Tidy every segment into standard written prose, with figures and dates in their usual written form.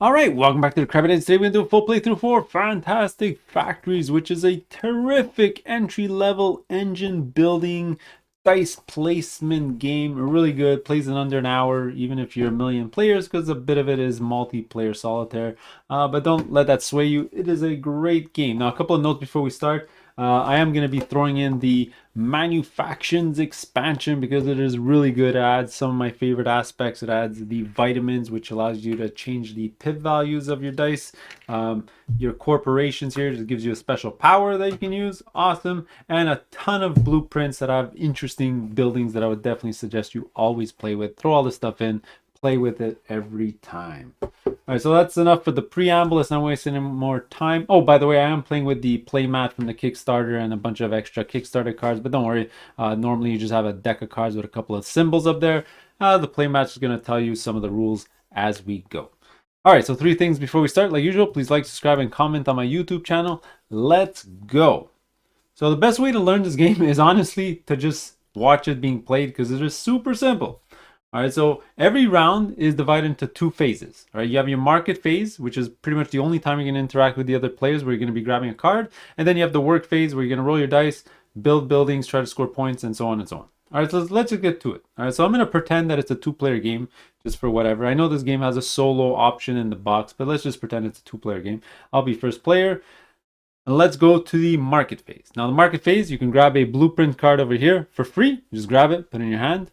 All right, welcome back to the Crabby. Today we're going to do a full playthrough for Fantastic Factories, which is a terrific entry-level engine building dice placement game. Really good, plays in under an hour, even if you're a million players, because a bit of it is multiplayer solitaire. But don't let that sway you. It is a great game. Now, a couple of notes before we start. I am going to be throwing in the Manufactions expansion because it is really good. It adds some of my favorite aspects. It adds the vitamins, which allows you to change the pip values of your dice. Your corporations here just gives you a special power that you can use. Awesome. And a ton of blueprints that have interesting buildings that I would definitely suggest you always play with. Throw all this stuff in. Play with it every time. All right, so that's enough for the preamble. Let's not waste any more time. Oh, by the way, I am playing with the playmat from the Kickstarter and a bunch of extra Kickstarter cards, but don't worry. Normally, you just have a deck of cards with a couple of symbols up there. The playmat is going to tell you some of the rules as we go. All right, so 3 things before we start. Like usual, please like, subscribe, and comment on my YouTube channel. Let's go. So the best way to learn this game is honestly to just watch it being played because it is super simple. All right, so every round is divided into 2 phases. All right, you have your market phase, which is pretty much the only time you're going to interact with the other players, where you're going to be grabbing a card. And then you have the work phase, where you're going to roll your dice, build buildings, try to score points, and so on and so on. All right, so let's just get to it. All right, so I'm going to pretend that it's a 2-player game, just for whatever. I know this game has a solo option in the box, but let's just pretend it's a 2-player game. I'll be first player. And let's go to the market phase. Now, the market phase, you can grab a blueprint card over here for free. Just grab it, put it in your hand.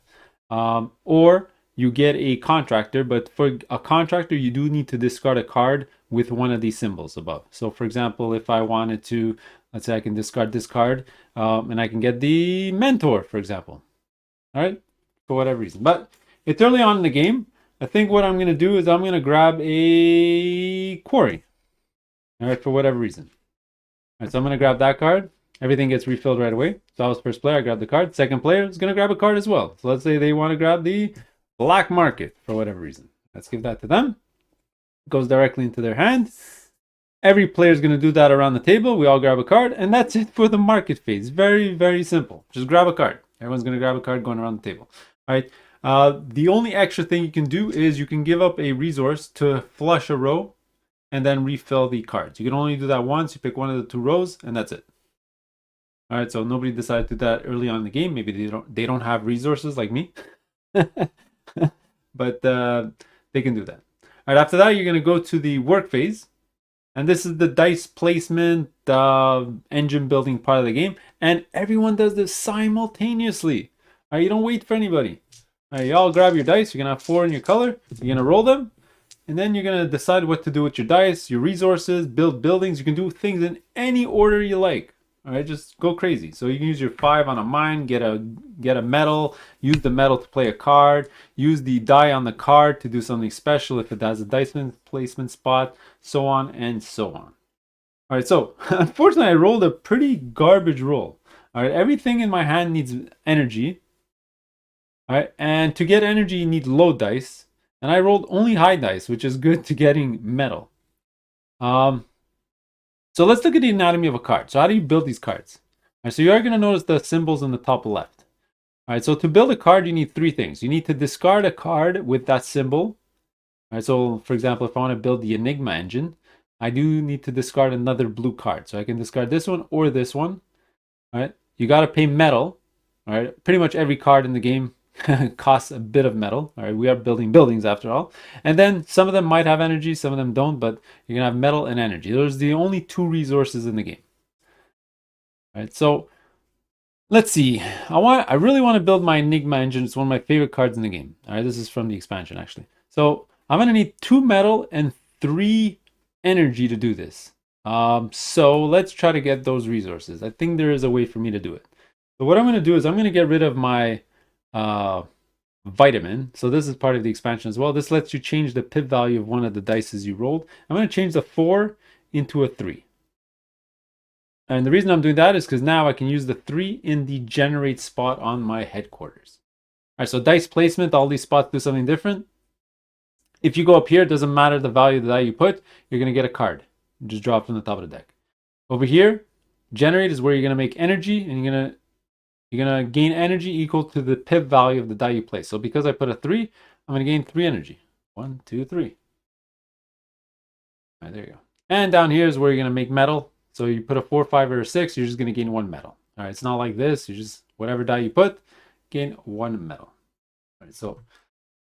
Or you get a contractor, but for a contractor, you do need to discard a card with one of these symbols above. So, for example, if I wanted to, let's say I can discard this card and I can get the mentor, for example. All right, for whatever reason. But it's early on in the game. I think what I'm going to do is I'm going to grab a quarry. All right, for whatever reason. All right, so I'm going to grab that card. Everything gets refilled right away. So I was first player, I grabbed the card. Second player is going to grab a card as well. So let's say they want to grab the black market for whatever reason. Let's give that to them. It goes directly into their hand. Every player is going to do that around the table. We all grab a card, and that's it for the market phase. Very, very simple. Just grab a card. Everyone's going to grab a card going around the table. All right. The only extra thing you can do is you can give up a resource to flush a row and then refill the cards. You can only do that once. You pick one of the 2 rows, and that's it. All right, so nobody decided to do that early on in the game. Maybe they don't have resources like me, but they can do that. All right, after that, you're gonna go to the work phase, and this is the dice placement, engine building part of the game, and everyone does this simultaneously. All right, you don't wait for anybody. All right, you all grab your dice. You're gonna have 4 in your color. You're gonna roll them, and then you're gonna decide what to do with your dice, your resources, build buildings. You can do things in any order you like. All right, just go crazy. So you can use your 5 on a mine, get a medal, use the medal to play a card, use the die on the card to do something special if it has a dice placement spot, so on and so on. All right, so unfortunately I rolled a pretty garbage roll. All right, everything in my hand needs energy. All right, and to get energy you need low dice, and I rolled only high dice, which is good to getting metal. So let's look at the anatomy of a card. So how do you build these cards? All right, so you are going to notice the symbols in the top left. All right, so to build a card, you need 3 things. You need to discard a card with that symbol. All right, so for example, if I want to build the Enigma engine, I do need to discard another blue card. So I can discard this one or this one. All right, you got to pay metal. All right, pretty much every card in the game costs a bit of metal. All right, we are building buildings after all. And then some of them might have energy, some of them don't, but you're gonna have metal and energy. Those are the only 2 resources in the game. All right, so let's see. I really want to build my Enigma engine. It's one of my favorite cards in the game. All right, this is from the expansion actually. So I'm gonna need 2 metal and 3 energy to do this. So let's try to get those resources. I think there is a way for me to do it. So what I'm gonna do is I'm gonna get rid of my vitamin. So this is part of the expansion as well. This lets you change the pip value of one of the dices you rolled. I'm going to change the 4 into a 3. And the reason I'm doing that is because now I can use the 3 in the generate spot on my headquarters. All right, so dice placement, all these spots do something different. If you go up here, it doesn't matter the value of the die you put, you're going to get a card. Just drop from the top of the deck. Over here, generate is where you're going to make energy, and you're going to gain energy equal to the pip value of the die you place. So because I put a 3, I'm going to gain 3 energy. 1, 2, 3. All right, there you go. And down here is where you're going to make metal. So you put a 4, 5, or a 6, you're just going to gain 1 metal. All right, it's not like this. You just, whatever die you put, gain 1 metal. All right, so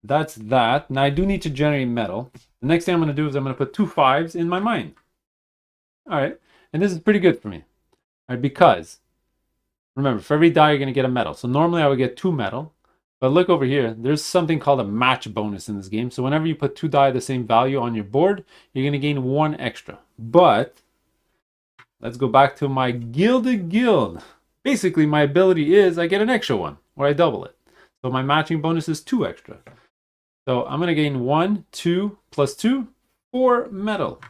that's that. Now I do need to generate metal. The next thing I'm going to do is I'm going to put 2 5s in my mine. All right, and this is pretty good for me. All right, because remember, for every die you're going to get a metal. So normally I would get 2 metal. But look over here, there's something called a match bonus in this game. So whenever you put 2 die of the same value on your board, you're going to gain 1 extra. But let's go back to my gilded guild. Basically, my ability is I get an extra 1, or I double it. So my matching bonus is 2 extra. So I'm going to gain 1, 2, plus 2, 4 metal.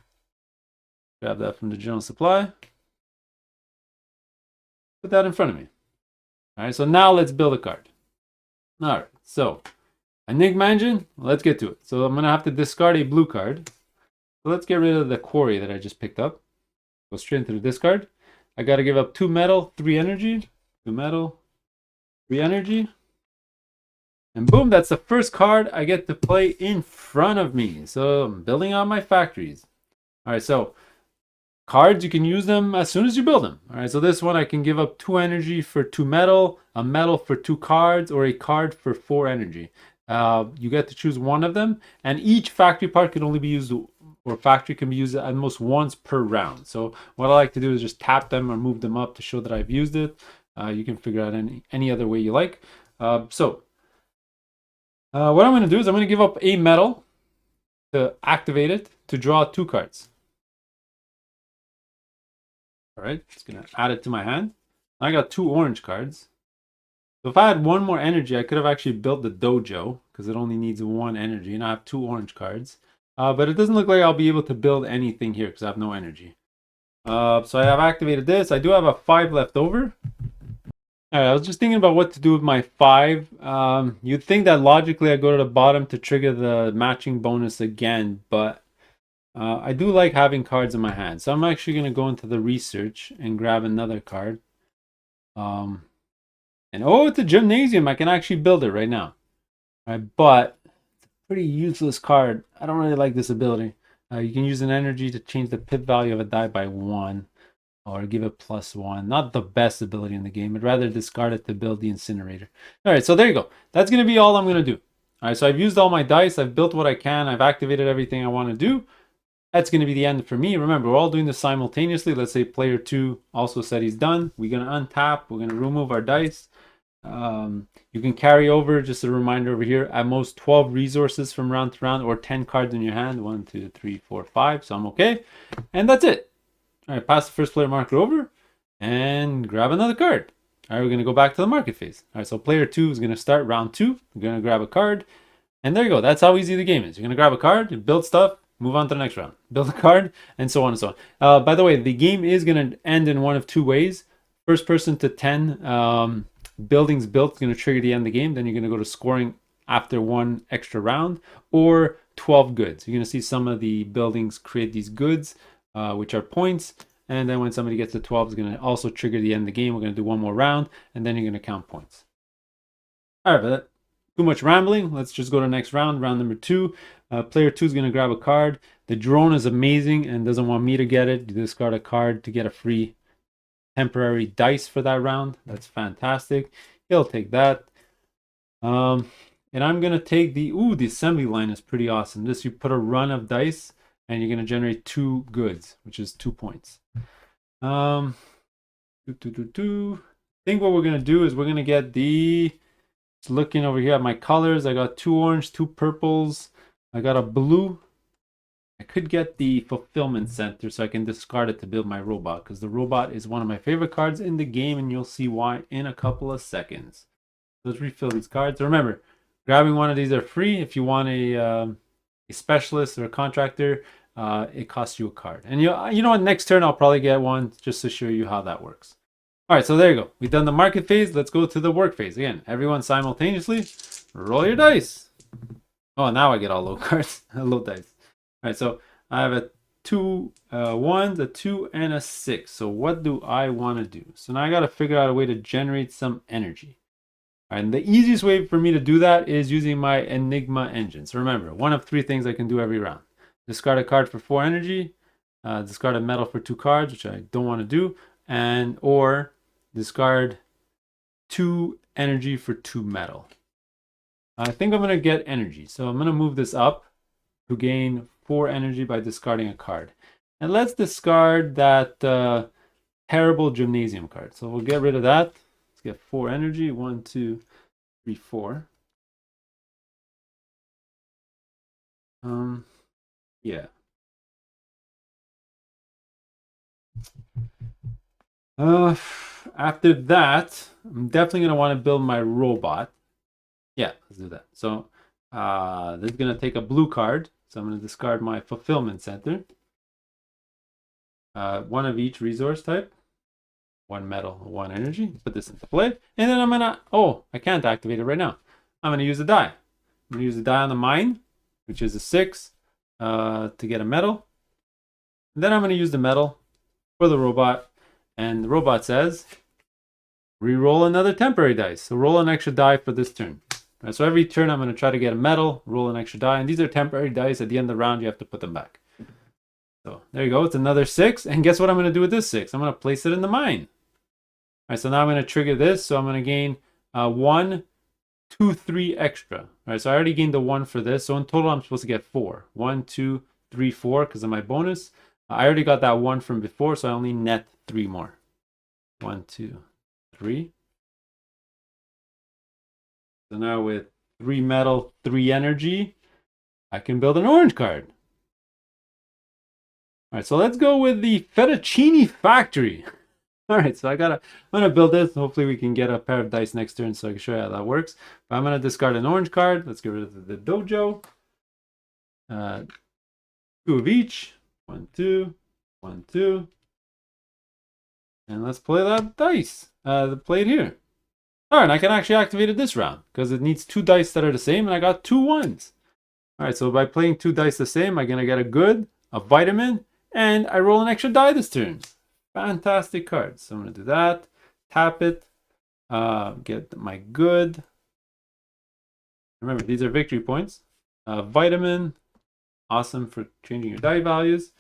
Grab that from the general supply. Put that in front of me. All right, so now let's build a card. All right, so Enigma Engine, let's get to it. So I'm going to have to discard a blue card. So let's get rid of the quarry that I just picked up. Go straight into the discard. I got to give up 2 metal, 3 energy. 2 metal, 3 energy. And boom, that's the first card I get to play in front of me. So I'm building on my factories. All right, so cards, you can use them as soon as you build them. All right, so this one I can give up 2 energy for 2 metal, a metal for 2 cards, or a card for 4 energy. You get to choose one of them, and each factory part can only be used, or factory can be used at most once per round. So what I like to do is just tap them or move them up to show that I've used it. You can figure out any other way you like. What I'm going to do is I'm going to give up a metal to activate it to draw 2 cards. All right, just going to add it to my hand. I got 2 orange cards. So if I had 1 more energy, I could have actually built the dojo because it only needs 1 energy, and I have 2 orange cards. But it doesn't look like I'll be able to build anything here because I have no energy. So I have activated this. I do have a 5 left over. All right, I was just thinking about what to do with my 5. You'd think that logically I go to the bottom to trigger the matching bonus again, but I do like having cards in my hand. So I'm actually going to go into the research and grab another card. And oh, it's a gymnasium. I can actually build it right now. All right, but it's a pretty useless card. I don't really like this ability. You can use an energy to change the pip value of a die by 1. Or give it +1. Not the best ability in the game. I'd rather discard it to build the incinerator. All right, so there you go. That's going to be all I'm going to do. All right, so I've used all my dice. I've built what I can. I've activated everything I want to do. That's going to be the end for me. Remember, we're all doing this simultaneously. Let's say player 2 also said he's done. We're going to untap. We're going to remove our dice. You can carry over, just a reminder over here, at most 12 resources from round to round, or 10 cards in your hand. 1, 2, 3, 4, 5. So I'm okay. And that's it. All right, pass the first player marker over and grab another card. All right, we're going to go back to the market phase. All right, so player 2 is going to start round 2. We're going to grab a card. And there you go. That's how easy the game is. You're going to grab a card, you build stuff, move on to the next round. Build a card, and so on and so on. By the way, the game is going to end in one of 2 ways. First person to 10 buildings built is going to trigger the end of the game. Then you're going to go to scoring after 1 extra round, or 12 goods. You're going to see some of the buildings create these goods, which are points. And then when somebody gets to 12, it's going to also trigger the end of the game. We're going to do 1 more round, and then you're going to count points. All right, but too much rambling. Let's just go to the next round, round number 2. Player 2 is going to grab a card. The drone is amazing and doesn't want me to get it. You discard a card to get a free temporary dice for that round. That's fantastic. He'll take that. And I'm going to take the assembly line is pretty awesome. This, you put a run of dice, and you're going to generate 2 goods, which is 2 points. I think what we're going to do is we're going to get just looking over here at my colors, I got 2 orange, 2 purples. I got a blue. I could get the fulfillment center so I can discard it to build my robot, because the robot is one of my favorite cards in the game, and you'll see why in a couple of seconds. Let's refill these cards. Remember, grabbing one of these are free. If you want a specialist or a contractor, it costs you a card. And you know what, next turn I'll probably get one just to show you how that works. All right, so there you go. We've done the market phase. Let's go to the work phase. Again, everyone simultaneously, roll your dice. Oh, now I get all low cards, low dice. All right, so I have a 2 1, a 2, and a 6. So what do I want to do? So now I got to figure out a way to generate some energy. All right, and the easiest way for me to do that is using my Enigma engine. So remember, one of 3 things I can do every round. discard a card for 4 energy, discard a metal for 2 cards, which I don't want to do, and or discard 2 energy for 2 metal. I think I'm going to get energy, so I'm going to move this up to gain 4 energy by discarding a card. And let's discard that terrible gymnasium card. So we'll get rid of that. Let's get 4 energy. 1, 2, 3, 4. Yeah. After that, I'm definitely going to want to build my robot. Yeah, let's do that. So this is going to take a blue card. So I'm going to discard my fulfillment center. 1 of each resource type. 1 metal, 1 energy. Put this into play. And then I'm going to... Oh, I can't activate it right now. I'm going to use a die. I'm going to use a die on the mine, which is a 6, to get a metal. And then I'm going to use the metal for the robot. And the robot says, re-roll another temporary dice. So roll an extra die for this turn. All right, so every turn I'm going to try to get a metal, roll an extra die. And these are temporary dice. At the end of the round, you have to put them back. So there you go. It's another 6. And guess what I'm going to do with this 6? I'm going to place it in the mine. All right, so now I'm going to trigger this. So I'm going to gain 1, 2, 3 extra. All right, so I already gained the 1 for this. So in total, I'm supposed to get 4. 1, 2, 3, 4 because of my bonus. I already got that 1 from before, so I only net 3 more. 1, 2, 3. So now with 3 metal, 3 energy, I can build an orange card. All right, so let's go with the Fettuccine Factory. All right, so I'm gonna build this. Hopefully we can get a pair of dice next turn so I can show you how that works. But I'm gonna discard an orange card. Let's get rid of the dojo. 2 of each. 1, 2, 1, 2. And let's play that dice. Play it here. All right, I can actually activate it this round because it needs 2 dice that are the same, and I got 2 1s. All right, so by playing 2 dice the same, I'm gonna get a good, a vitamin, and I roll an extra die this turn. Fantastic cards. So I'm gonna do that. Tap it. Get my good. Remember, these are victory points. Vitamin. Awesome for changing your die values.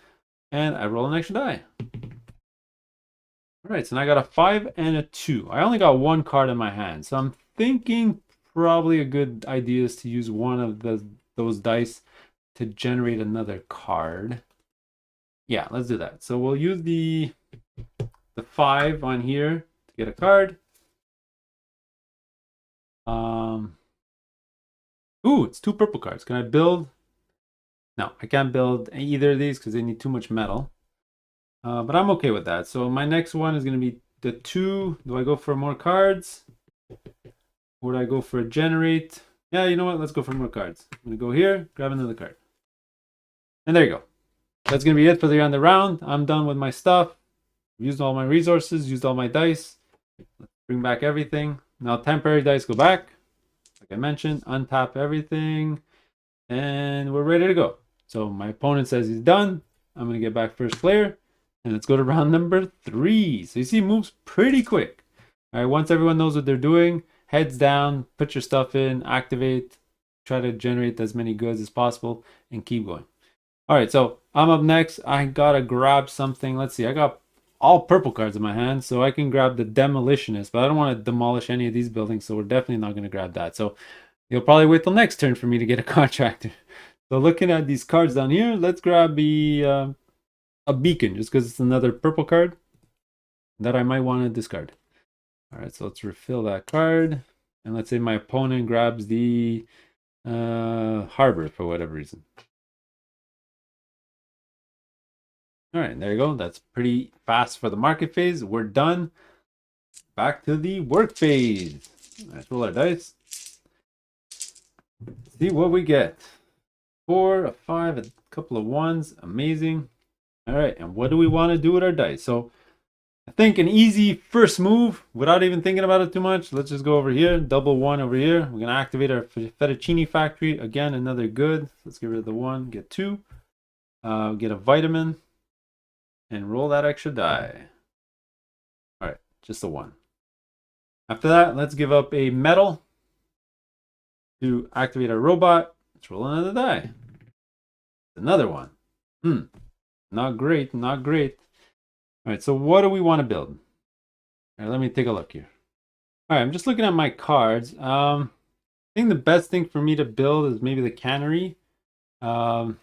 And I roll an extra die. All right, so now I got a 5 and a 2. I only got 1 card in my hand. So I'm thinking probably a good idea is to use one of those dice to generate another card. Yeah, let's do that. So we'll use the 5 on here to get a card. Ooh, it's 2 purple cards. Can I build? No, I can't build either of these because they need too much metal. But I'm okay with that. So my next one is going to be the 2. Do I go for more cards? Or do I go for a generate? Yeah, you know what? Let's go for more cards. I'm going to go here, grab another card. And there you go. That's going to be it for the end of the round. I'm done with my stuff. Used all my resources, used all my dice. Let's bring back everything. Now temporary dice go back. Like I mentioned, untap everything. And we're ready to go. So my opponent says he's done. I'm going to get back first player. And let's go to round number 3. So you see, it moves pretty quick. All right, once everyone knows what they're doing, heads down, put your stuff in, activate, try to generate as many goods as possible, and keep going. All right, so I'm up next. I gotta grab something. Let's see, I got all purple cards in my hand, so I can grab the Demolitionist, but I don't want to demolish any of these buildings, so we're definitely not going to grab that. So you'll probably wait till next turn for me to get a contractor. So looking at these cards down here, let's grab a beacon, just because it's another purple card that I might want to discard. All right, so let's refill that card. And let's say my opponent grabs the harbor for whatever reason. All right, there you go. That's pretty fast for the market phase. We're done. Back to the work phase. Let's roll our dice. See what we get. 4, a 5, a couple of 1s. Amazing. All right, and what do we want to do with our dice? So I think an easy first move, without even thinking about it too much, let's just go over here, double 1 over here. We're going to activate our Fettuccine Factory. Again, another good. Let's get rid of the 1, get 2. Get a vitamin, and roll that extra die. All right, just a 1. After that, let's give up a metal to activate our robot. Let's roll another die. Another 1. Not great, not great. All right, so what do we want to build? All right, let me take a look here. All right, I'm just looking at my cards. I think the best thing for me to build is maybe the cannery. Um,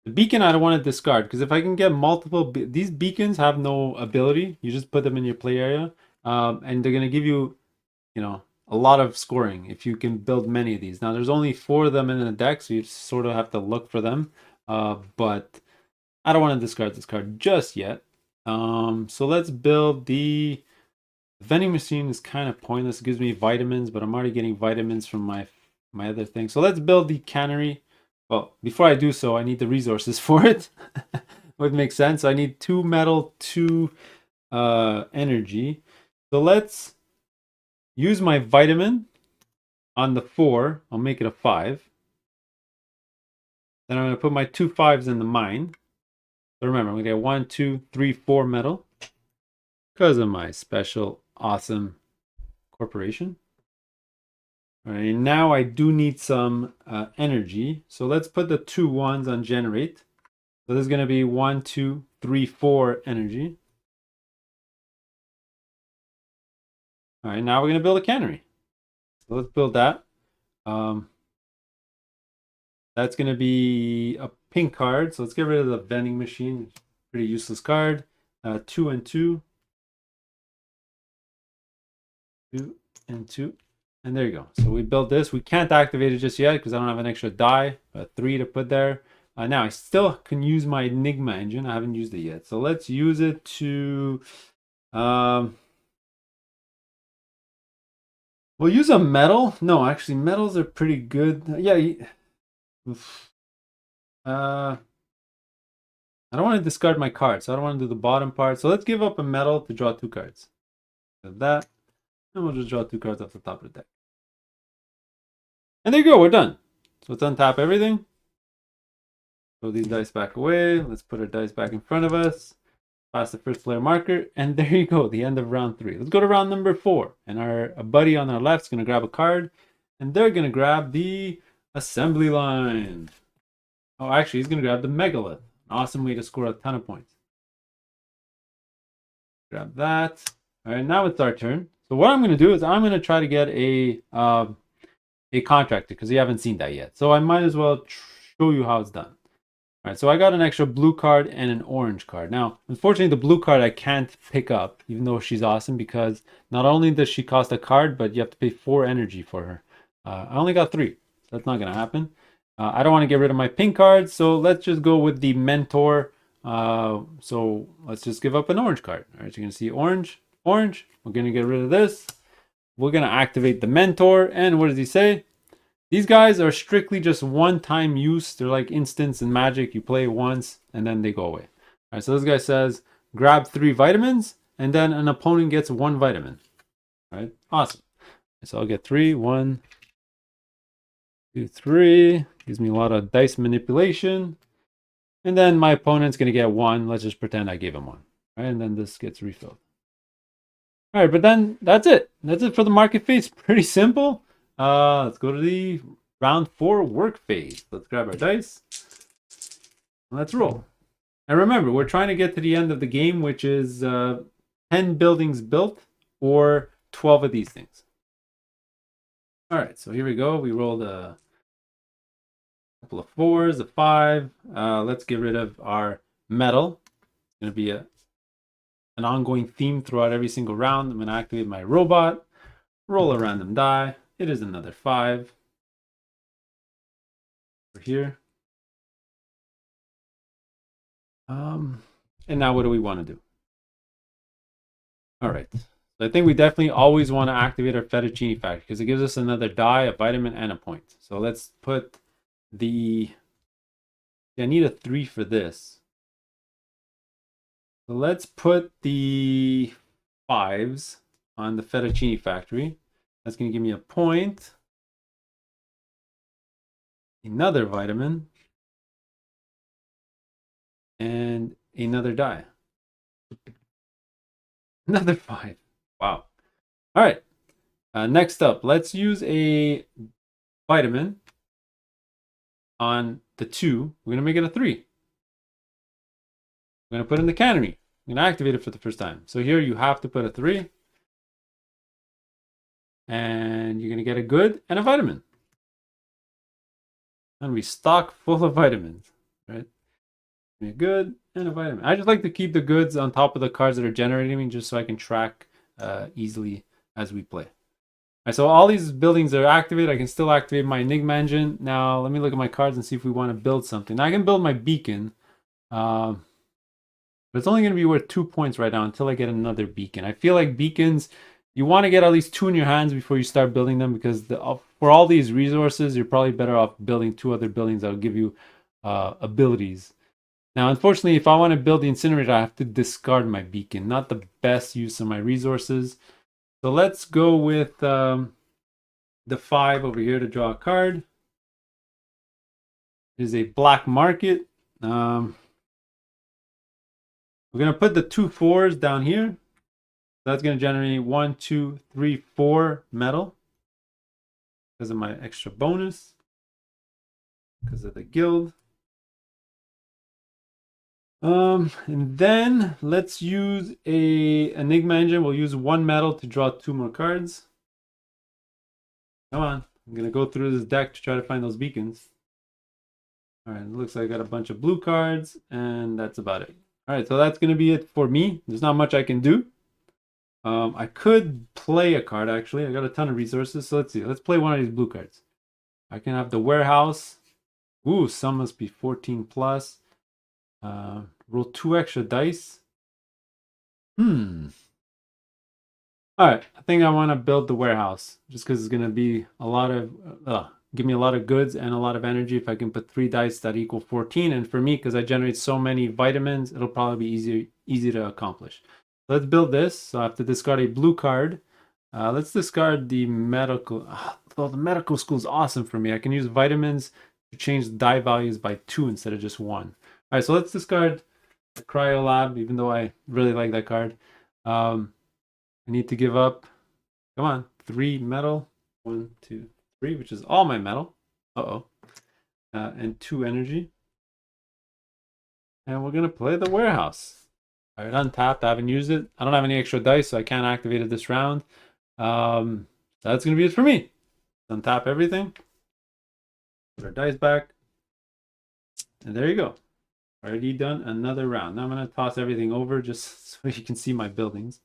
the beacon I don't want to discard because if I can get multiple, these beacons have no ability. You just put them in your play area, and they're gonna give you, a lot of scoring if you can build many of these. Now there's only 4 of them in the deck, so you sort of have to look for them. But I don't want to discard this card just yet. So let's build the vending machine. Is kind of pointless. It gives me vitamins, but I'm already getting vitamins from my other thing. So let's build the cannery. Well, before I do so, I need the resources for it. Would make sense. I need 2 metal, 2 energy. So let's use my vitamin on the 4. I'll make it a 5. Then I'm going to put my 2 5s in the mine. So remember, I'm going to get 1, 2, 3, 4 metal because of my special, awesome corporation. All right, now I do need some energy. So let's put the 2 1s on generate. So this is going to be 1, 2, 3, 4 energy. All right, now we're going to build a cannery. So let's build that. That's going to be a pink card. So let's get rid of the vending machine. Pretty useless card. 2 and 2. 2 and 2. And there you go. So we built this. We can't activate it just yet because I don't have an extra die. 3 to put there. Now I still can use my Enigma engine. I haven't used it yet. So let's use it to... we'll use a metal. No, actually metals are pretty good. Yeah. I don't want to discard my card, so I don't want to do the bottom part. So let's give up a metal to draw 2 cards. Like that. And we'll just draw 2 cards off the top of the deck. And there you go, we're done. So let's untap everything. Throw these dice back away. Let's put our dice back in front of us. Pass the first player marker. And there you go, the end of round 3. Let's go to round number 4. And our buddy on our left is going to grab a card. And they're going to grab the assembly line. Oh, actually, he's going to grab the megalith. Awesome way to score a ton of points. Grab that. All right, now it's our turn. So what I'm going to do is I'm going to try to get a contractor because you haven't seen that yet. So I might as well show you how it's done. All right, so I got an extra blue card and an orange card. Now, unfortunately, the blue card I can't pick up, even though she's awesome, because not only does she cost a card, but you have to pay 4 energy for her. I only got 3. So that's not going to happen. I don't want to get rid of my pink cards, so let's just go with the mentor. So let's just give up an orange card. All right, you're going to see orange, orange. We're going to get rid of this. We're going to activate the mentor. And what does he say? These guys are strictly just one-time use. They're like instants in Magic. You play once, and then they go away. All right, so this guy says, grab 3 vitamins, and then an opponent gets 1 vitamin. All right, awesome. So I'll get 3. 1, 2, 3. Gives me a lot of dice manipulation. And then my opponent's going to get 1. Let's just pretend I gave him 1. All right, and then this gets refilled. All right, but then that's it. That's it for the market phase. Pretty simple. Let's go to the round 4 work phase. Let's grab our dice. Let's roll. And remember, we're trying to get to the end of the game, which is 10 buildings built or 12 of these things. All right, so here we go. We rolled a couple of 4s, a 5. Let's get rid of our metal. It's going to be an ongoing theme throughout every single round. I'm going to activate my robot, roll a random die. It is another 5. Over here. And now what do we want to do? All right. So I think we definitely always want to activate our fettuccine factory because it gives us another die, a vitamin, and a point. So let's put the... I need a 3 for this. So let's put the 5s on the fettuccine factory. That's going to give me a point. Another vitamin. And another die. Another 5. Wow. All right. Next up, let's use a vitamin on the 2. We're going to make it a 3. I'm going to put in the cannery. I'm going to activate it for the first time. So here you have to put a 3. And you're going to get a good and a vitamin. And we stock full of vitamins, right? A good and a vitamin. I just like to keep the goods on top of the cards that are generating me just so I can track easily as we play. All right, so all these buildings are activated. I can still activate my Enigma engine. Now, let me look at my cards and see if we want to build something. Now, I can build my beacon. But it's only going to be worth 2 points right now until I get another beacon. I feel like beacons, you want to get at least 2 in your hands before you start building them, because for all these resources, you're probably better off building 2 other buildings that will give you abilities. Now, unfortunately, if I want to build the incinerator, I have to discard my beacon. Not the best use of my resources. So let's go with the 5 over here to draw a card. It is a black market. We're going to put the 2 4s down here. That's going to generate 1, 2, 3, 4 metal because of my extra bonus, because of the guild. And then let's use a Enigma engine. We'll use 1 metal to draw 2 more cards. Come on. I'm going to go through this deck to try to find those beacons. All right, it looks like I got a bunch of blue cards, and that's about it. All right, so that's going to be it for me. There's not much I can do. I could play a card, actually. I got a ton of resources, so let's see. Let's play one of these blue cards. I can have the warehouse. Ooh, some must be 14 plus. Roll 2 extra dice. All right, I think I want to build the warehouse just because it's going to be a lot of, give me a lot of goods and a lot of energy if I can put 3 dice that equal 14. And for me, because I generate so many vitamins, it'll probably be easy to accomplish. Let's build this. So I have to discard a blue card. Let's discard the medical. Well, the medical school is awesome for me. I can use vitamins to change the die values by 2 instead of just 1. All right, so let's discard the cryo lab, even though I really like that card. I need to give up, come on, 3 metal. 1, 2, 3, which is all my metal. And 2 energy. And we're going to play the warehouse. All right, untapped. I haven't used it. I don't have any extra dice, so I can't activate it this round. That's going to be it for me. Untap everything. Put our dice back. And there you go. Already done another round. Now I'm going to toss everything over just so you can see my buildings.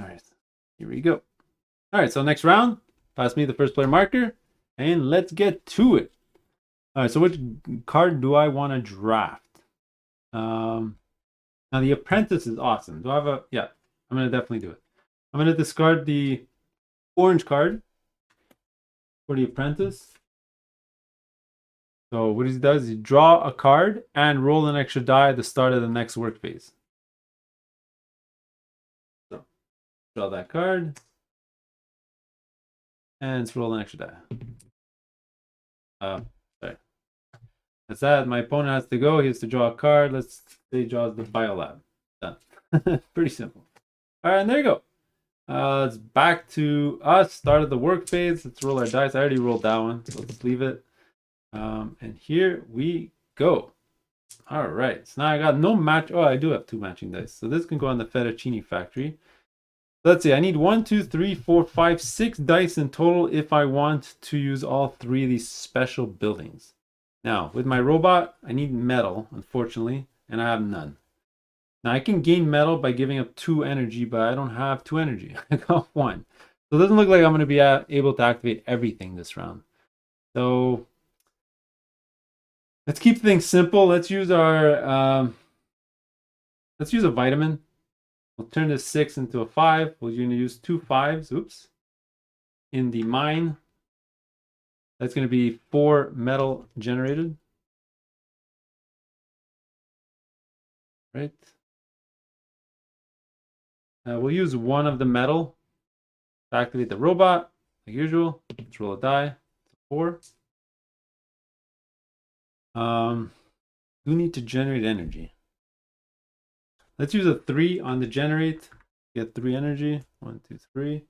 All right, here we go. All right, so next round, pass me the first player marker, and let's get to it. All right, so which card do I want to draft? Now the apprentice is awesome. Do I have a? Yeah, I'm gonna definitely do it. I'm gonna discard the orange card for the apprentice. So what he does, he draw a card and roll an extra die at the start of the next work phase. So draw that card. And let's roll an extra die. Sorry. That's that. My opponent has to go. He has to draw a card. Let's say he draws the Biolab. Done. Pretty simple. All right, and there you go. It's back to us. Started the work phase. Let's roll our dice. I already rolled that one, so let's leave it. And here we go. All right. So now I got no match. Oh, I do have 2 matching dice. So this can go on the fettuccine factory. Let's see, I need 1, 2, 3, 4, 5, 6 dice in total if I want to use all 3 of these special buildings. Now, with my robot, I need metal, unfortunately, and I have none. Now, I can gain metal by giving up 2 energy, but I don't have 2 energy. I got 1. So it doesn't look like I'm going to be able to activate everything this round. So let's keep things simple. Let's use our, let's use a vitamin. We'll turn this 6 into a 5. We're going to use 2 5s. Oops. In the mine. That's going to be 4 metal generated. Right. We'll use 1 of the metal to activate the robot, like usual. Let's roll a die. 4. We need to generate energy. Let's use a 3 on the generate. Get 3 energy. 1, 2, 3.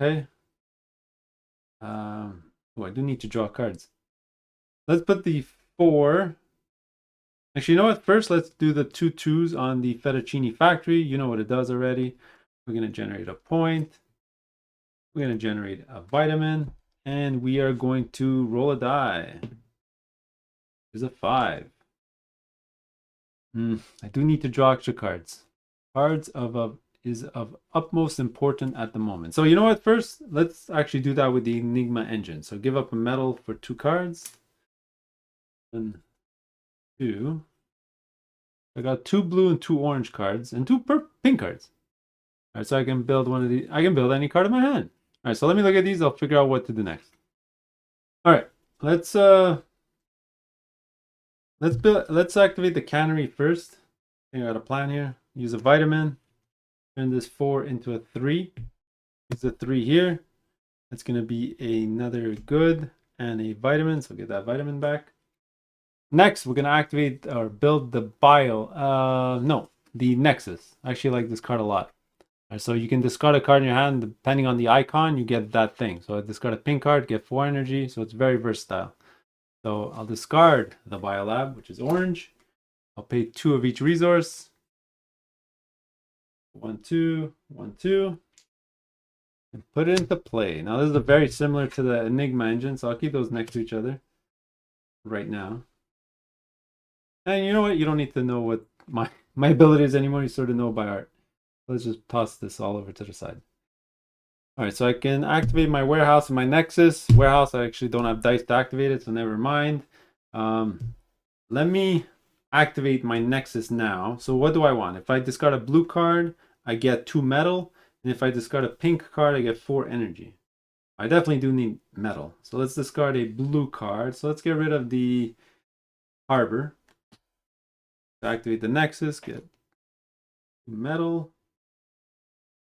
Okay. Oh, I do need to draw cards. Let's put the 4. Actually, you know what? First, let's do the 2 2s on the fettuccine factory. You know what it does already. We're going to generate a point. We're going to generate a vitamin. And we are going to roll a die. There's a 5. I do need to draw extra cards. Cards is of utmost importance at the moment. So you know what? First, let's actually do that with the Enigma engine. So give up a metal for 2 cards. 1, 2. I got 2 blue and 2 orange cards and 2 pink cards. All right, so I can build one of these. I can build any card in my hand. All right, so let me look at these. I'll figure out what to do next. All right, let's activate the cannery first. I think I got a plan here. Use a vitamin. Turn this 4 into a 3. Use a 3 here. That's going to be another good and a vitamin. So get that vitamin back. Next, we're going to activate or build the the Nexus. I actually like this card a lot. Right, so you can discard a card in your hand. Depending on the icon, you get that thing. So I discard a pink card, get 4 energy. So it's very versatile. So I'll discard the Biolab, which is orange. I'll pay 2 of each resource. 1, 2, 1, 2. And put it into play. Now this is very similar to the Enigma engine, so I'll keep those next to each other right now. And you know what? You don't need to know what my abilities anymore. You sort of know by heart. Let's just toss this all over to the side. All right, so I can activate my warehouse and my Nexus. Warehouse, I actually don't have dice to activate it, so never mind. Let me activate my Nexus now. So what do I want? If I discard a blue card, I get 2 metal. And if I discard a pink card, I get 4 energy. I definitely do need metal. So let's discard a blue card. So let's get rid of the harbor. To activate the Nexus, get metal.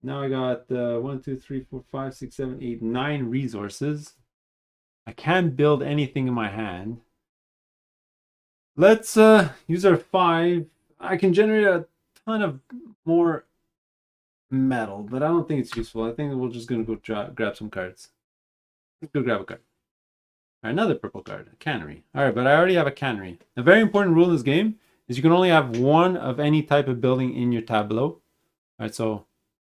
Now I got 1, 2, 3, 4, 5, 6, 7, 8, 9 resources. I can't build anything in my hand. Let's use our 5. I can generate a ton of more metal, but I don't think it's useful. I think we're just going to go grab some cards. Let's go grab a card. All right, another purple card, a cannery. All right, but I already have a cannery. A very important rule in this game is you can only have 1 of any type of building in your tableau. All right, so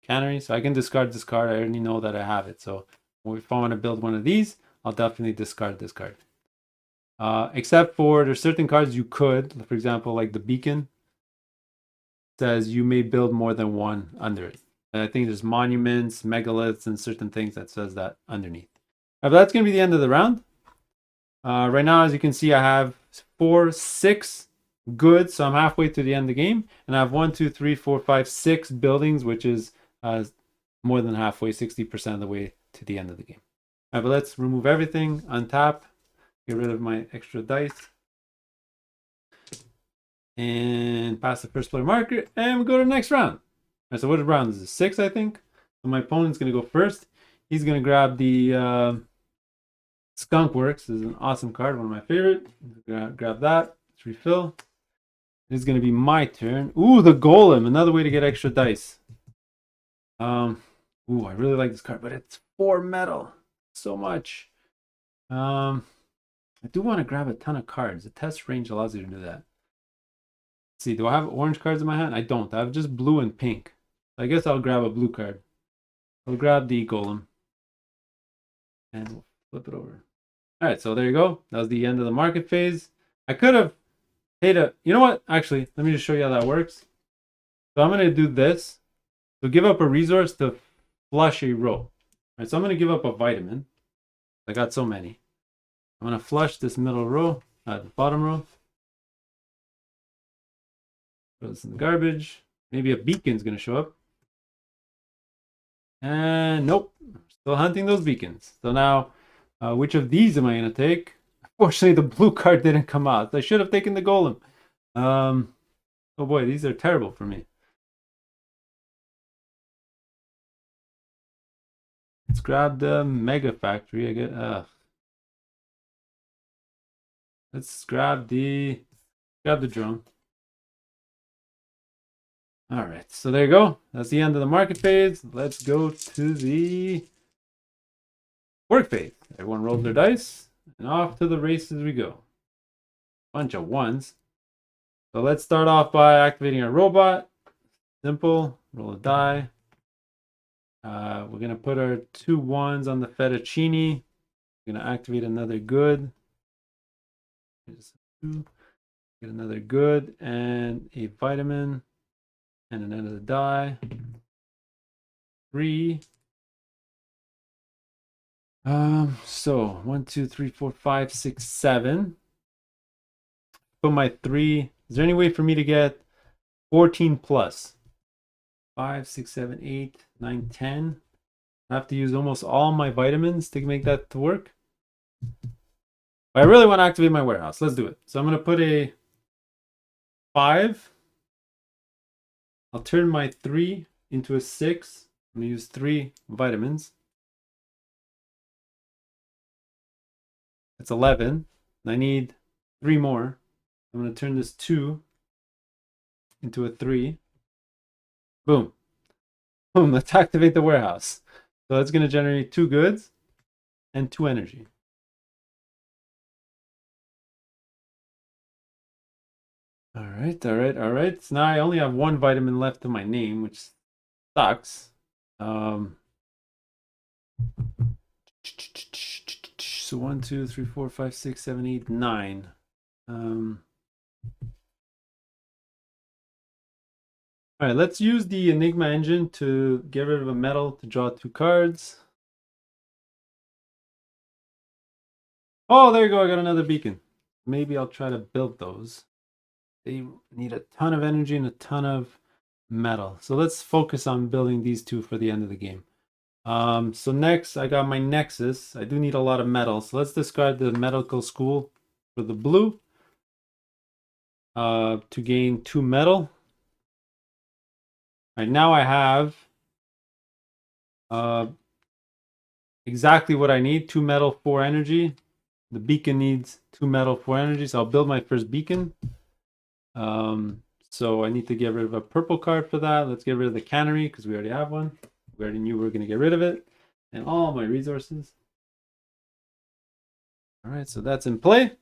cannery. So I can discard this card. I already know that I have it. So if I want to build one of these, I'll definitely discard this card. Except for there's certain cards you could, for example, like the beacon says you may build more than 1 under it. And I think there's monuments, megaliths, and certain things that says that underneath. But that's going to be the end of the round. Right now, as you can see, I have 4, 6 goods, so I'm halfway to the end of the game, and I have 1, 2, 3, 4, 5, 6 buildings, which is more than halfway, 60% of the way to the end of the game. All right, but let's remove everything, untap, get rid of my extra dice, and pass the first player marker, and we go to the next round. All right, so what round is this? 6, I think. So my opponent's going to go first. He's going to grab the Skunk Works. This is an awesome card, one of my favorite. Grab that. Let's refill. It's going to be my turn. Ooh, the Golem. Another way to get extra dice. Ooh, I really like this card, but it's 4 metal. So much. I do want to grab a ton of cards. The test range allows you to do that. Let's see, do I have orange cards in my hand? I don't. I have just blue and pink. I guess I'll grab a blue card. I'll grab the Golem. And we'll flip it over. All right, so there you go. That was the end of the market phase. I could have paid a... You know what? Actually, let me just show you how that works. So I'm going to do this. So give up a resource to flush a row. All right, so I'm going to give up a vitamin. I got so many. I'm going to flush this middle row, the bottom row. Throw this in the garbage. Maybe a beacon's going to show up. And nope, still hunting those beacons. So now, which of these am I going to take? Unfortunately, the blue card didn't come out. I should have taken the Golem. Oh boy, these are terrible for me. Let's grab the Mega Factory. Let's grab the drone. All right, so there you go. That's the end of the market phase. Let's go to the work phase. Everyone rolls their dice, and off to the races we go. bunch of ones. So let's start off by activating our robot. Simple. Roll a die. We're going to put our 2 ones on the fettuccine. We're going to activate another good. Get another good and a vitamin and another die. 3. So 1, 2, 3, 4, 5, 6, 7. Put my 3. Is there any way for me to get 14 plus? 5, 6, 7, 8, 9, 10. I have to use almost all my vitamins to make that to work. But I really want to activate my warehouse. Let's do it. So I'm going to put a 5. I'll turn my 3 into a 6. I'm going to use 3 vitamins. That's 11. I need 3 more. I'm going to turn this 2 into a 3. Boom. Boom. Let's activate the warehouse. So that's going to generate 2 goods and 2 energy. All right. So now I only have 1 vitamin left in my name, which sucks. So 1, 2, 3, 4, 5, 6, 7, 8, 9. All right, let's use the Enigma engine to get rid of a metal to draw 2 cards. Oh, there you go. I got another beacon. Maybe I'll try to build those. They need a ton of energy and a ton of metal. So let's focus on building these 2 for the end of the game. So next, I got my Nexus. I do need a lot of metal. So let's discard the medical school for the blue to gain 2 metal. Right now I have exactly what I need. 2 metal, 4 energy. The beacon needs 2 metal, 4 energy. So I'll build my first beacon. So I need to get rid of a purple card for that. Let's get rid of the cannery because we already have one. We already knew we were going to get rid of it. And all my resources. All right, so that's in play.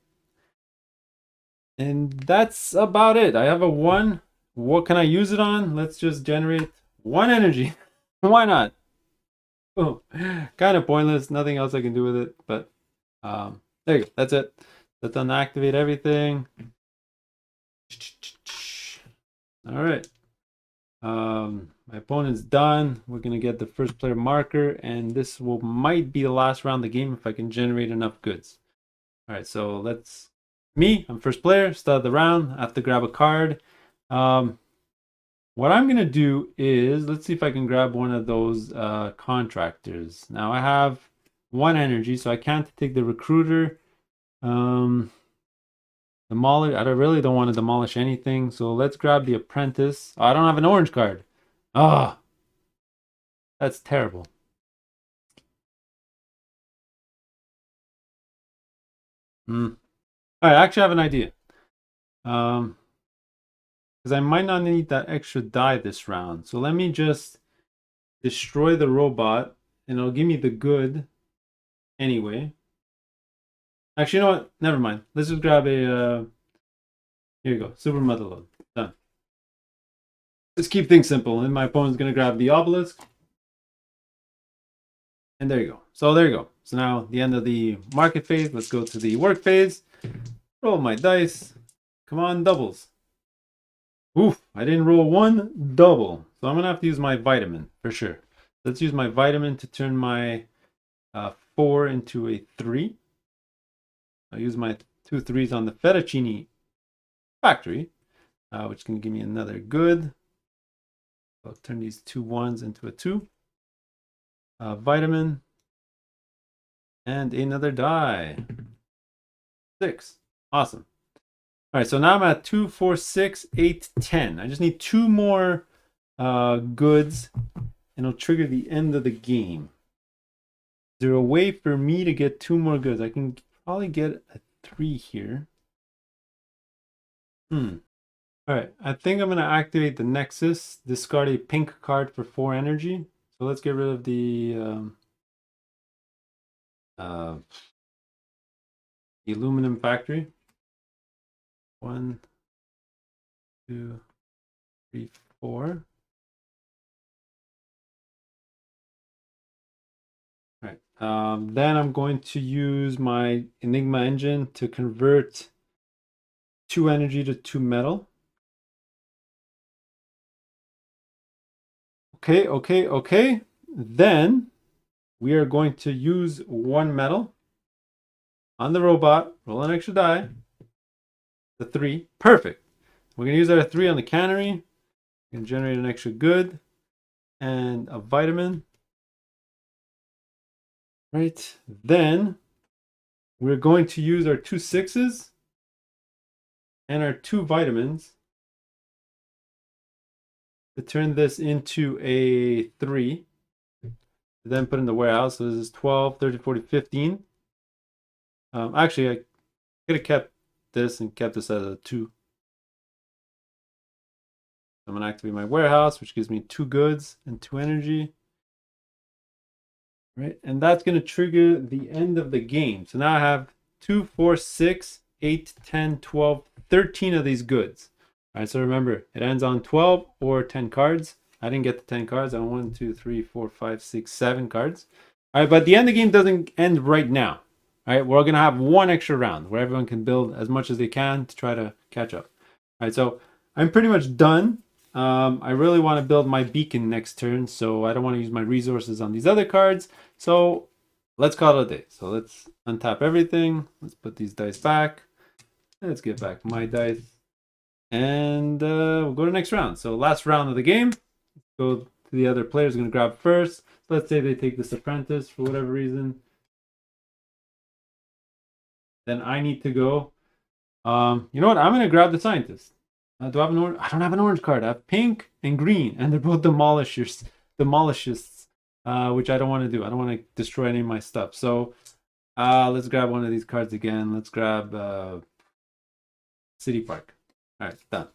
And that's about it. I have a 1. What can I use it on? Let's just generate 1 energy. Why not? Oh, kind of pointless. Nothing else I can do with it. But there you go. That's it. Let's unactivate everything. All right. My opponent's done. We're gonna get the first player marker, and this might be the last round of the game if I can generate enough goods. All right, so I'm first player, start the round. I have to grab a card. What I'm gonna do is, let's see if I can grab one of those contractors. Now I have 1 energy, so I can't take the recruiter. Demolish. I really don't want to demolish anything, so let's grab the apprentice. Oh, I don't have an orange card. Ah, that's terrible. All right, I actually have an idea. Because I might not need that extra die this round. So let me just destroy the robot, and it'll give me the good anyway. Actually, you know what? Never mind. Let's just grab a... here you go. Super Mother Load. Done. Let's keep things simple. And my opponent's going to grab the obelisk. And there you go. So there you go. So now the end of the market phase. Let's go to the work phase. Roll my dice. Come on, doubles. Oof, I didn't roll 1 double. So I'm going to have to use my vitamin for sure. Let's use my vitamin to turn my 4 into a 3. I'll use my 2 3s on the fettuccine factory, which can give me another good. I'll turn these 2 1s into a 2. Vitamin. And another die. 6. Awesome. All right, so now I'm at 2, 4, 6, 8, 10. I just need 2 more goods, and it'll trigger the end of the game. Is there a way for me to get 2 more goods? I can probably get a 3 here. All right, I think I'm going to activate the Nexus, discard a pink card for 4 energy. So let's get rid of the aluminum factory. 1, 2, 3, 4. All right. Then I'm going to use my Enigma engine to convert 2 energy to 2 metal. Okay. Then we are going to use 1 metal on the robot. Roll an extra die. The 3. Perfect. We're going to use our 3 on the cannery. We can generate an extra good and a vitamin. Right. Then we're going to use our 2 6s and our 2 vitamins to turn this into a 3. Then put in the warehouse. So this is 12, 13, 14, 15. Actually, I could have kept this and kept this as a 2. I'm going to activate my warehouse, which gives me 2 goods and 2 energy. Right, and that's going to trigger the end of the game. So now I have 2, 4, 6, 8, 10, 12, 13 of these goods. All right, so remember, it ends on 12 or 10 cards. I didn't get the 10 cards. I want 1, 2, 3, 4, 5, 6, 7 cards. All right, but the end of the game doesn't end right now. All right, we're going to have 1 extra round where everyone can build as much as they can to try to catch up. All right, so I'm pretty much done. I really want to build my beacon next turn, so I don't want to use my resources on these other cards. So let's call it a day. So let's untap everything. Let's put these dice back. Let's get back my dice. And we'll go to the next round. So last round of the game. Let's go to the other players. Going to grab first. So let's say they take this apprentice for whatever reason. Then I need to go. You know what? I'm going to grab the scientist. Do I have an orange? I don't have an orange card. I have pink and green, and they're both demolishists, which I don't want to do. I don't want to destroy any of my stuff. So let's grab one of these cards again. Let's grab City Park. All right, done.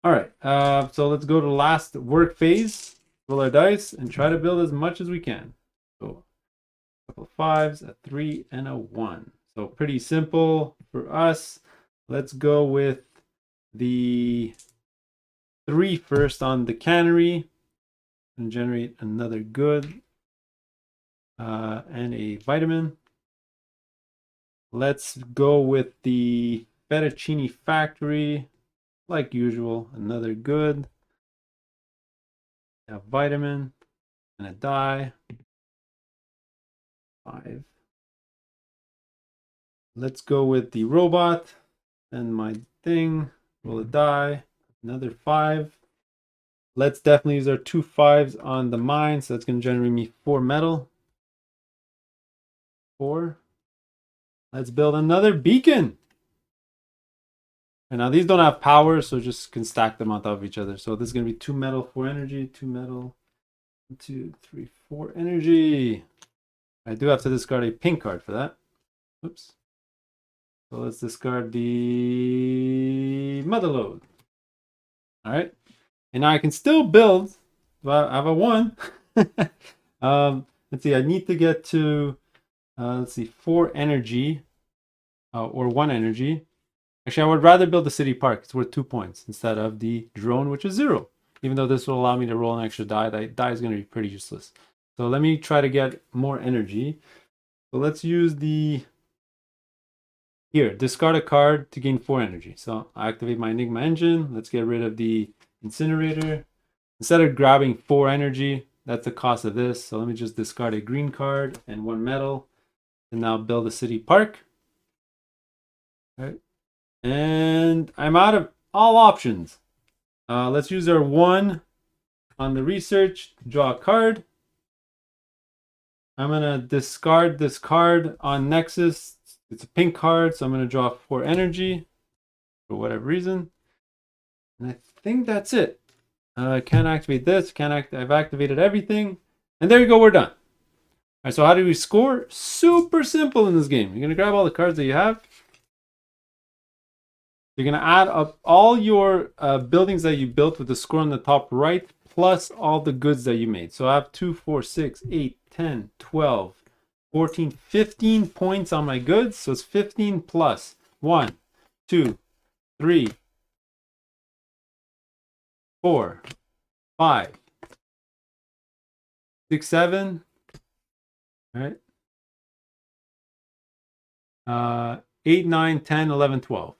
All right, so let's go to the last work phase. Roll our dice and try to build as much as we can. So a couple of 5s, a 3, and a 1. So pretty simple for us. Let's go with the 3 first on the cannery and generate another good and a vitamin. Let's go with the fettuccine factory, like usual, another good, a vitamin and a die. 5. Let's go with the robot. And my thing, roll a die, another 5. Let's definitely use our 2 5s on the mine. So that's going to generate me 4 metal. 4. Let's build another beacon. And now these don't have power, so just can stack them on top of each other. So this is going to be 2 metal, 4 energy, 2 metal, 2, 3, 4 energy. I do have to discard a pink card for that. Oops. So let's discard the mother load. All right. And now I can still build. Well, I have a 1. Let's see. I need to get to, let's see, 4 energy or 1 energy. Actually, I would rather build the city park. It's worth 2 points instead of the drone, which is 0. Even though this will allow me to roll an extra die, that die is going to be pretty useless. So let me try to get more energy. So let's use the... Here, discard a card to gain 4 energy. So I activate my Enigma engine. Let's get rid of the incinerator. Instead of grabbing 4 energy, that's the cost of this. So let me just discard a green card and 1 metal. And now build a city park. All right. And I'm out of all options. Let's use our 1 on the research to draw a card. I'm going to discard this card on Nexus. It's a pink card, so I'm going to draw 4 energy for whatever reason. And I think that's it. I can't activate this. I've activated everything. And there you go, we're done. All right, so how do we score? Super simple in this game. You're going to grab all the cards that you have. You're going to add up all your buildings that you built with the score on the top right, plus all the goods that you made. So I have 2, 4, 6, 8, 10, 12, 14, 15 points on my goods. So it's 15 plus 1, 2, 3, 4, 5, 6, 7. All right. 8, 9, 10, 11, 12.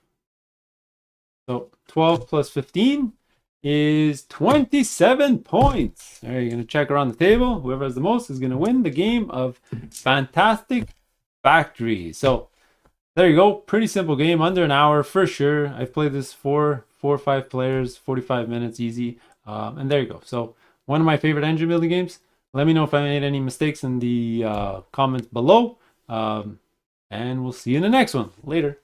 So 12 plus 15 is 27 points. All right, you're going to check around the table. Whoever has the most is going to win the game of Fantastic Factory. So there you go. Pretty simple game, under an hour for sure. I've played this four or five players, 45 minutes, easy. And there you go. So one of my favorite engine building games. Let me know if I made any mistakes in the comments below. And we'll see you in the next one. Later.